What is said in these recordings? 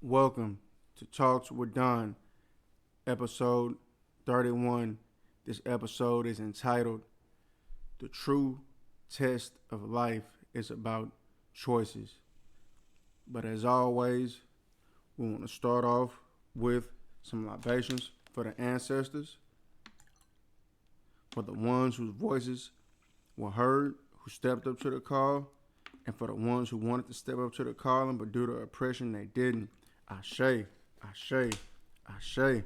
Welcome to Talks with Don, episode 31. This episode is entitled The True Test of Life is About Choices. But as always, we want to start off with some libations for the ancestors, for the ones whose voices were heard, who stepped up to the call, and for the ones who wanted to step up to the calling, but due to oppression, they didn't. Ashe, Ashe, Ashe.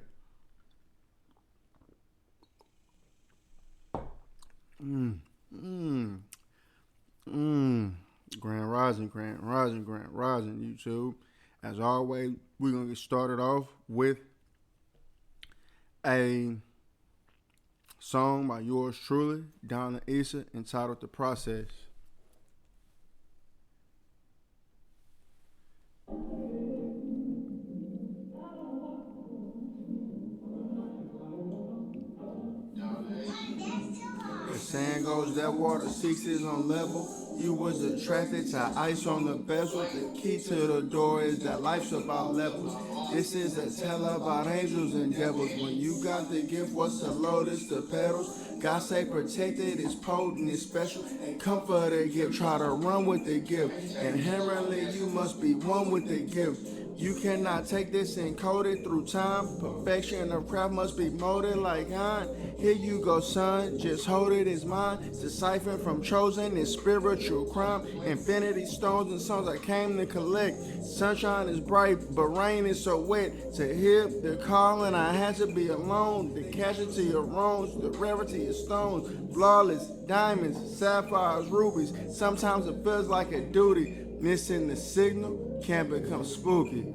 Mmm, mmm, mmm. Grand Rising, YouTube. As always, we're going to get started off with a song by yours truly, Donna Issa, entitled The Process. The saying goes that water seeks its own level. You was attracted to ice on the bezel. The key to the door is that life's about levels. This is a tale about angels and devils. When you got the gift, what's the load? It's the pedals. God say protected, it's potent, it's special. Comfort a gift, try to run with the gift. Inherently, you must be one with the gift. You cannot take this and code it through time. Perfection of craft must be molded like iron. Here you go, son, just hold it as mine. Decipher from chosen is spiritual crime. Infinity stones and songs I came to collect. Sunshine is bright, but rain is so wet. To hear the calling, I had to be alone. The casualty of wrongs, the rarity of stones. Flawless diamonds, sapphires, rubies. Sometimes it feels like a duty. Missing the signal can become spooky.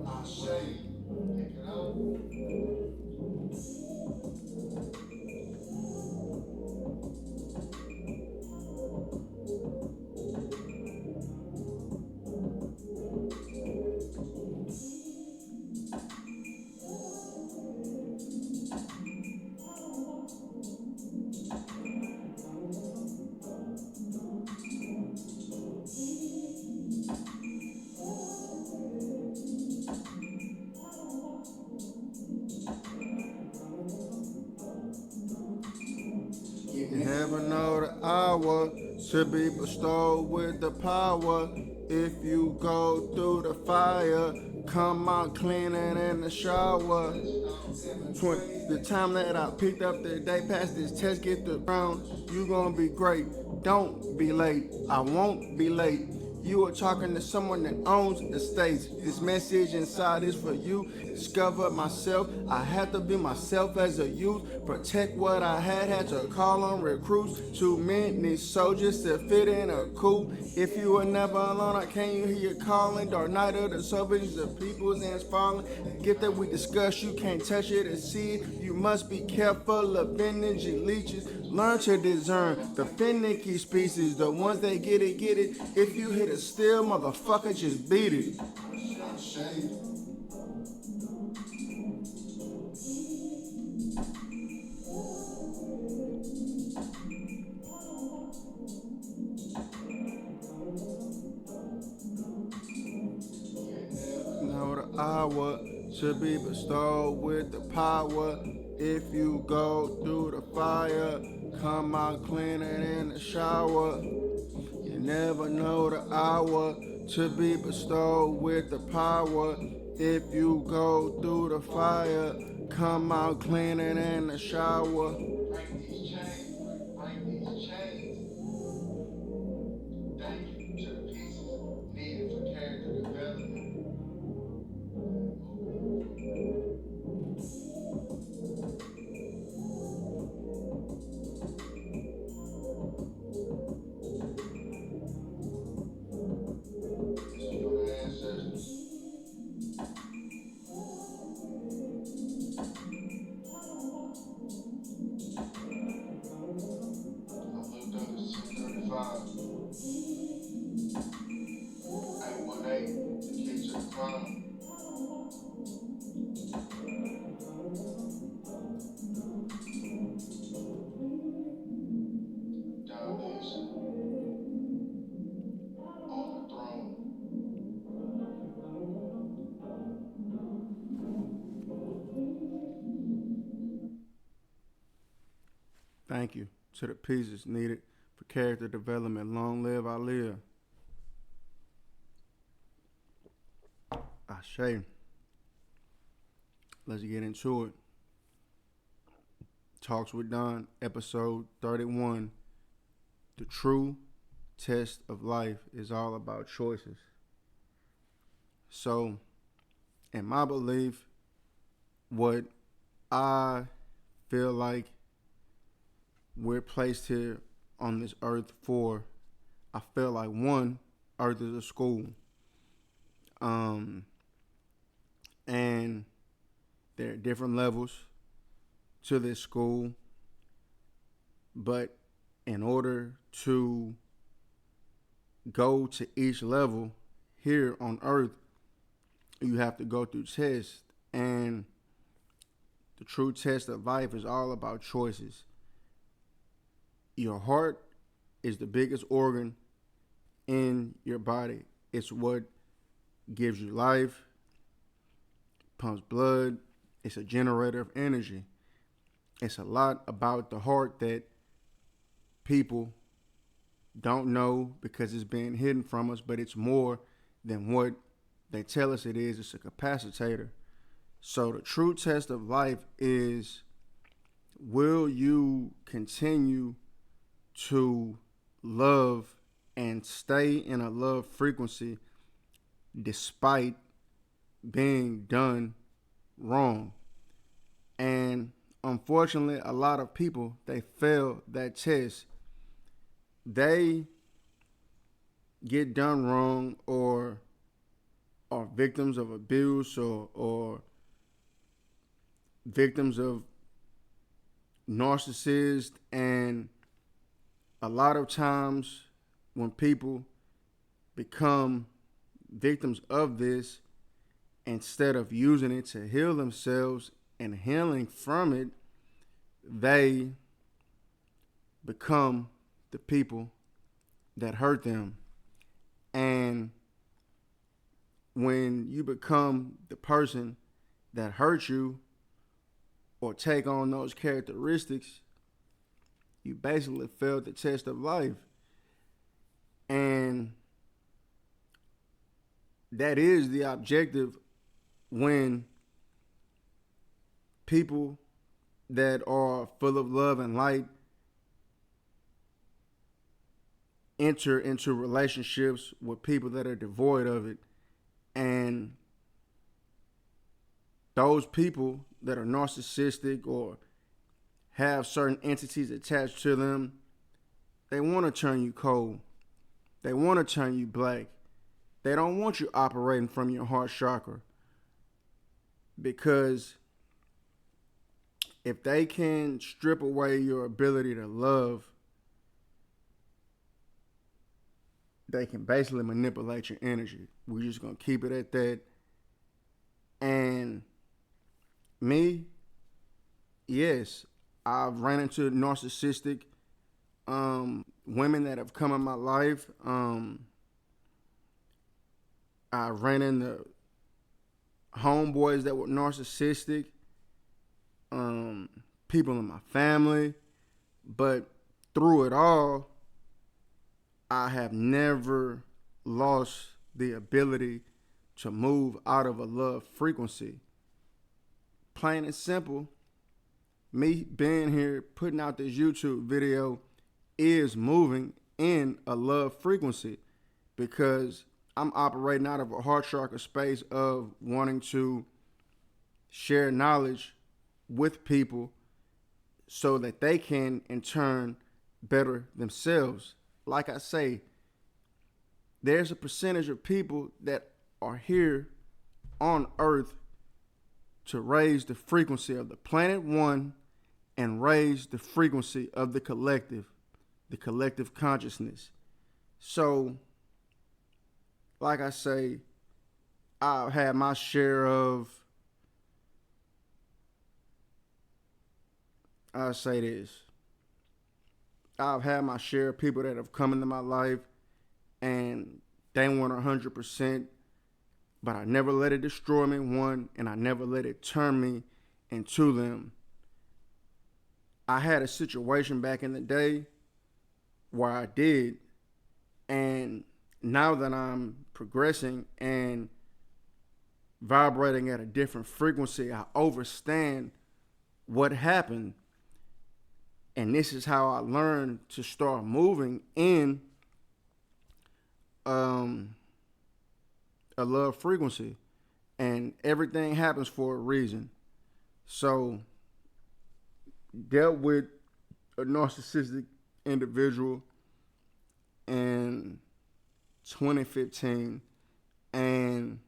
You never know the hour to be bestowed with the power. If you go through the fire, come out cleaner than the shower. The time that I picked up the day past this test, get the ground, you gonna be great. Don't be late, I won't be late. You are talking to someone that owns the states. This message inside is for you. Discover myself. I had to be myself as a youth. Protect what I had to call on recruits. Too many soldiers to fit in a coup. If you were never alone, I can't you hear you calling. Dark night of the sovereigns, the people's hands falling. The gift that we discuss, you can't touch it or see it. You must be careful of energy leeches. Learn to discern the finicky species, the ones that get it, get it. If you hit a still, motherfucker, just beat it. Now the hour should be bestowed with the power. If you go through the fire, come out cleaner than the shower. You never know the hour to be bestowed with the power. If you go through the fire, come out cleaner than the shower. Break these chains, break these chains. Thank you to the pieces needed for character development. This is for the ancestors. I looked up at 635. 818, the key to the crown. Domination on the throne. Thank you to the pieces needed for character development. Long live Aaliyah. Ashe. Let's get into it. Talks with Don, episode 31. The true test of life is all about choices. So, in my belief, what I feel like we're placed here on this earth for, I feel like one, earth is a school. And there are different levels to this school. But in order to go to each level here on earth, you have to go through tests. And the true test of life is all about choices. Your heart is the biggest organ in your body. It's what gives you life, pumps blood. It's a generator of energy. It's a lot about the heart that people don't know because it's being hidden from us, but it's more than what they tell us it is. It's a capacitator. So the true test of life is, will you continue to love and stay in a love frequency despite being done wrong? And unfortunately, a lot of people, they fail that test. They get done wrong or are victims of abuse or victims of narcissists. And a lot of times when people become victims of this, instead of using it to heal themselves and healing from it, they become the people that hurt them. And when you become the person that hurt you or take on those characteristics, you basically failed the test of life. And that is the objective when people that are full of love and light enter into relationships with people that are devoid of it. And those people that are narcissistic or have certain entities attached to them, they want to turn you cold. They want to turn you black. They don't want you operating from your heart chakra. Because if they can strip away your ability to love, they can basically manipulate your energy. We're just going to keep it at that. And me, yes, I've ran into narcissistic women that have come in my life. I ran into homeboys that were narcissistic, people in my family. But through it all, I have never lost the ability to move out of a love frequency. Plain and simple, me being here, putting out this YouTube video is moving in a love frequency because I'm operating out of a heart chakra space of wanting to share knowledge with people so that they can, in turn, better themselves. Like I say, there's a percentage of people that are here on Earth to raise the frequency of the planet one and raise the frequency of the collective consciousness. So, like I say, I've had my share of, I'll say this, I've had my share of people that have come into my life and they weren't 100%, but I never let it destroy me, one, and I never let it turn me into them. I had a situation back in the day where I did, and now that I'm progressing and vibrating at a different frequency, I understand what happened. And this is how I learned to start moving in um, a love frequency. And everything happens for a reason. So, dealt with a narcissistic individual in 2015, and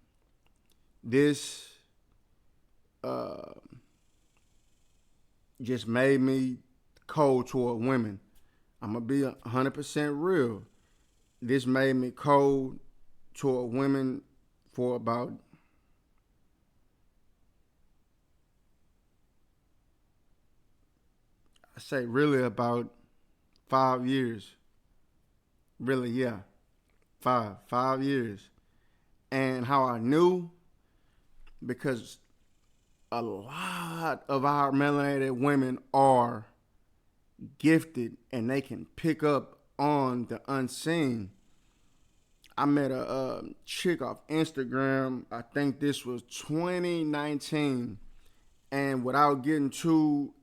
this uh, just made me cold toward women. I'm gonna be 100% real. This made me cold toward women for about I say really about 5 years. Really, yeah, five years. And how I knew, because a lot of our melanated women are gifted and they can pick up on the unseen. I met a chick off Instagram. I think this was 2019. And without getting too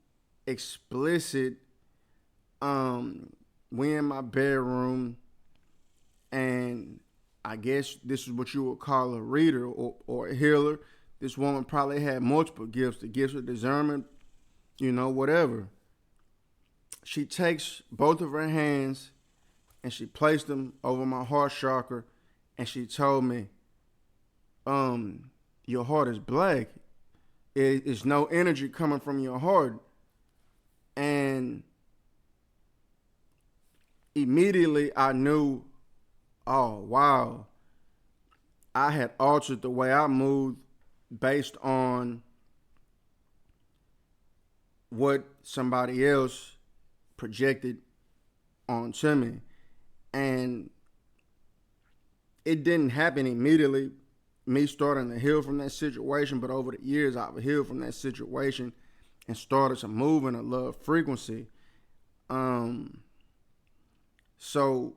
explicit, we in my bedroom, and I guess this is what you would call a reader or a healer. This woman probably had multiple gifts, the gifts of discernment, whatever. She takes both of her hands and she placed them over my heart chakra, and she told me, your heart is black. It's no energy coming from your heart. And immediately I knew, oh, wow, I had altered the way I moved based on what somebody else projected onto me. And it didn't happen immediately, me starting to heal from that situation, but over the years I've healed from that situation and started to move in a love frequency. So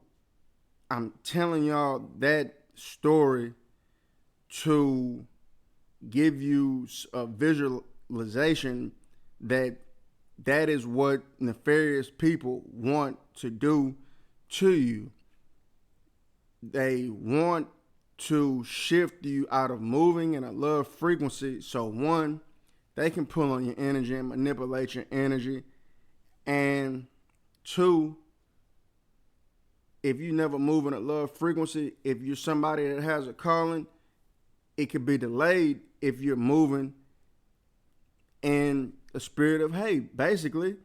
I'm telling y'all that story to give you a visualization that that is what nefarious people want to do to you. They want to shift you out of moving in a love frequency. So one, they can pull on your energy and manipulate your energy. And two, if you never move in a love frequency, if you're somebody that has a calling, it could be delayed if you're moving in a spirit of hate. Basically,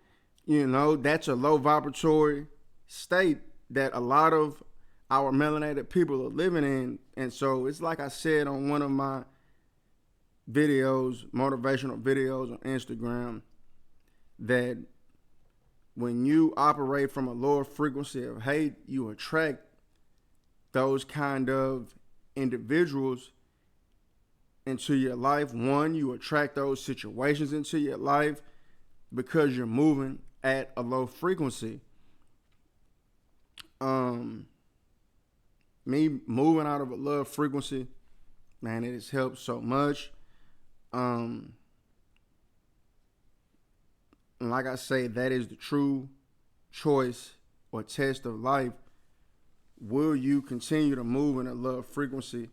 that's a low vibratory state that a lot of our melanated people are living in. And so it's like I said on one of my videos, motivational videos on Instagram, that when you operate from a lower frequency of hate, you attract those kind of individuals into your life. One, you attract those situations into your life because you're moving at a low frequency. Me moving out of a love frequency, man, it has helped so much. And like I say, that is the true choice or test of life. Will you continue to move in a love frequency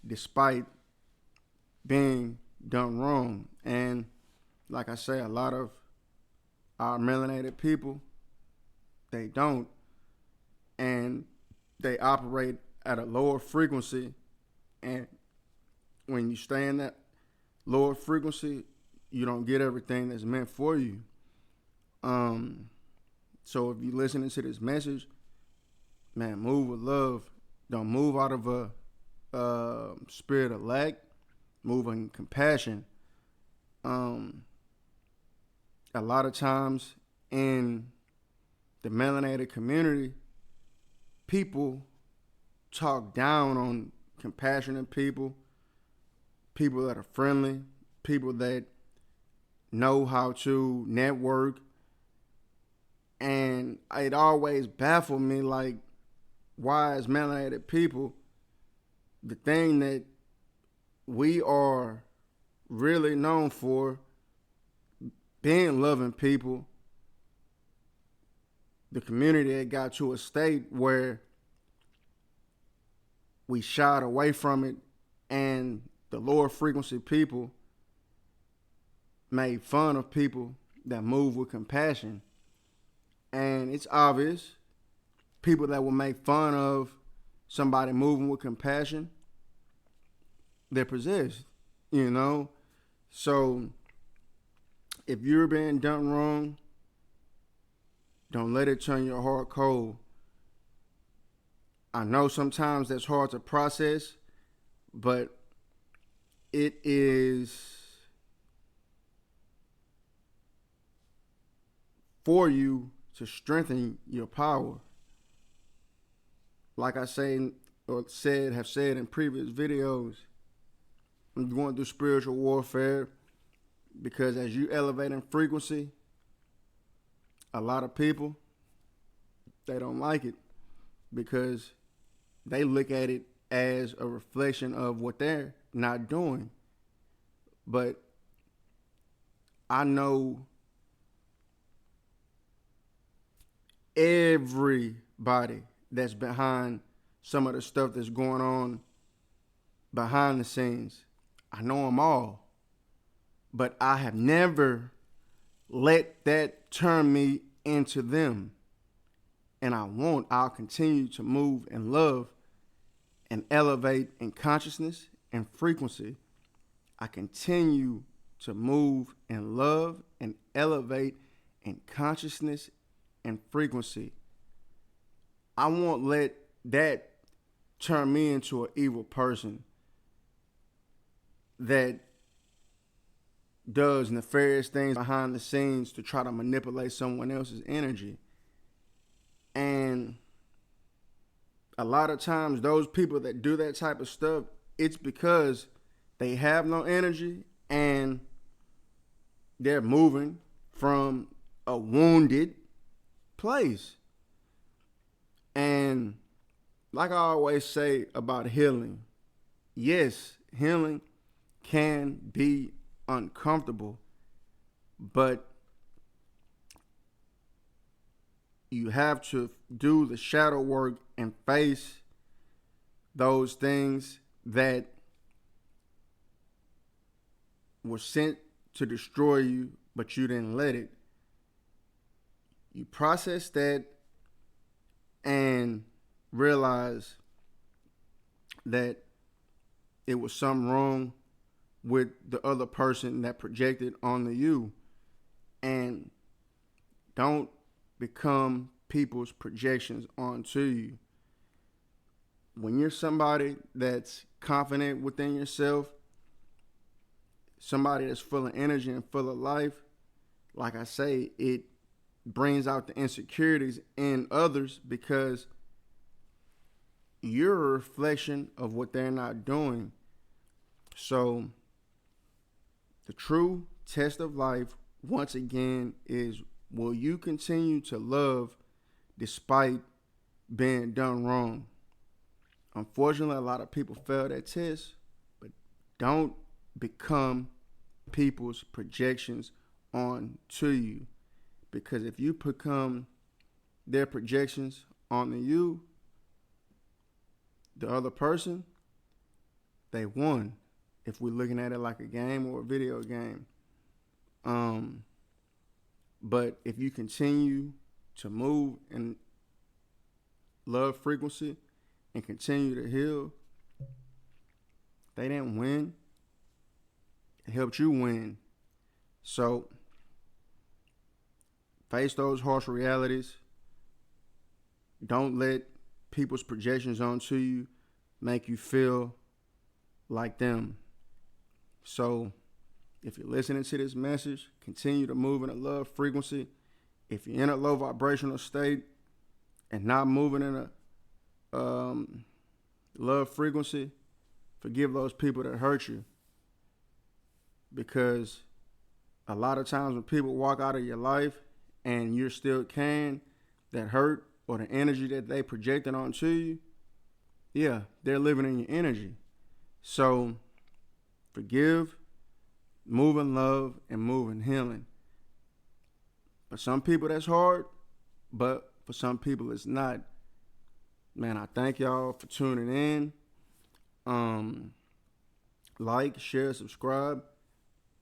despite being done wrong? And like I say, a lot of our melanated people, they don't. And they operate at a lower frequency. And when you stay in that lower frequency, you don't get everything that's meant for you. So if you're listening to this message, man, move with love. Don't move out of a spirit of lack. Move in compassion. A lot of times in the melanated community, people talk down on compassionate people that are friendly, people that know how to network, And it always baffled me, like, why as melanated people, the thing that we are really known for, being loving people, the community had got to a state where we shied away from it, and the lower frequency people made fun of people that move with compassion. And it's obvious people that will make fun of somebody moving with compassion, they're possessed, you know? So if you're being done wrong, don't let it turn your heart cold. I know sometimes that's hard to process, but it is for you to strengthen your power. Like I have said in previous videos, I'm going through spiritual warfare because as you elevate in frequency, a lot of people, they don't like it because they look at it as a reflection of what they're not doing. But I know everybody that's behind some of the stuff that's going on behind the scenes. I know them all. But I have never let that turn me into them. And I'll continue to move in love and elevate in consciousness and frequency. I continue to move in love and elevate in consciousness and frequency. I won't let that turn me into an evil person that does nefarious things behind the scenes to try to manipulate someone else's energy. And a lot of times those people that do that type of stuff, it's because they have no energy and they're moving from a wounded place. And like I always say about healing, yes, healing can be uncomfortable, but you have to do the shadow work and face those things that were sent to destroy you, but you didn't let it. You process that and realize that it was something wrong with the other person that projected onto you. And don't become people's projections onto you. When you're somebody that's confident within yourself, somebody that's full of energy and full of life, like I say, it brings out the insecurities in others because you're a reflection of what they're not doing. So the true test of life, once again, is will you continue to love despite being done wrong? Unfortunately, a lot of people fail that test, but don't become people's projections onto you. Because if you become their projections onto you, the other person, they won. If we're looking at it like a game or a video game. But if you continue to move in love frequency and continue to heal, they didn't win. It helped you win. So face those harsh realities. Don't let people's projections onto you make you feel like them. So if you're listening to this message, continue to move in a love frequency. If you're in a low vibrational state and not moving in a love frequency, forgive those people that hurt you. Because a lot of times when people walk out of your life and you're still carrying that hurt or the energy that they projected onto you, yeah, they're living in your energy. So forgive, move in love, and move in healing. For some people that's hard, but for some people it's not. Man, I thank y'all for tuning in. Like, share, subscribe.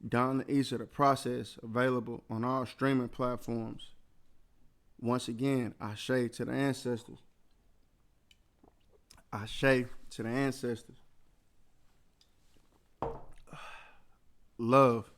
Down the East of the Process, available on all streaming platforms. Once again, Ashe to the ancestors. Ashe to the ancestors. Love.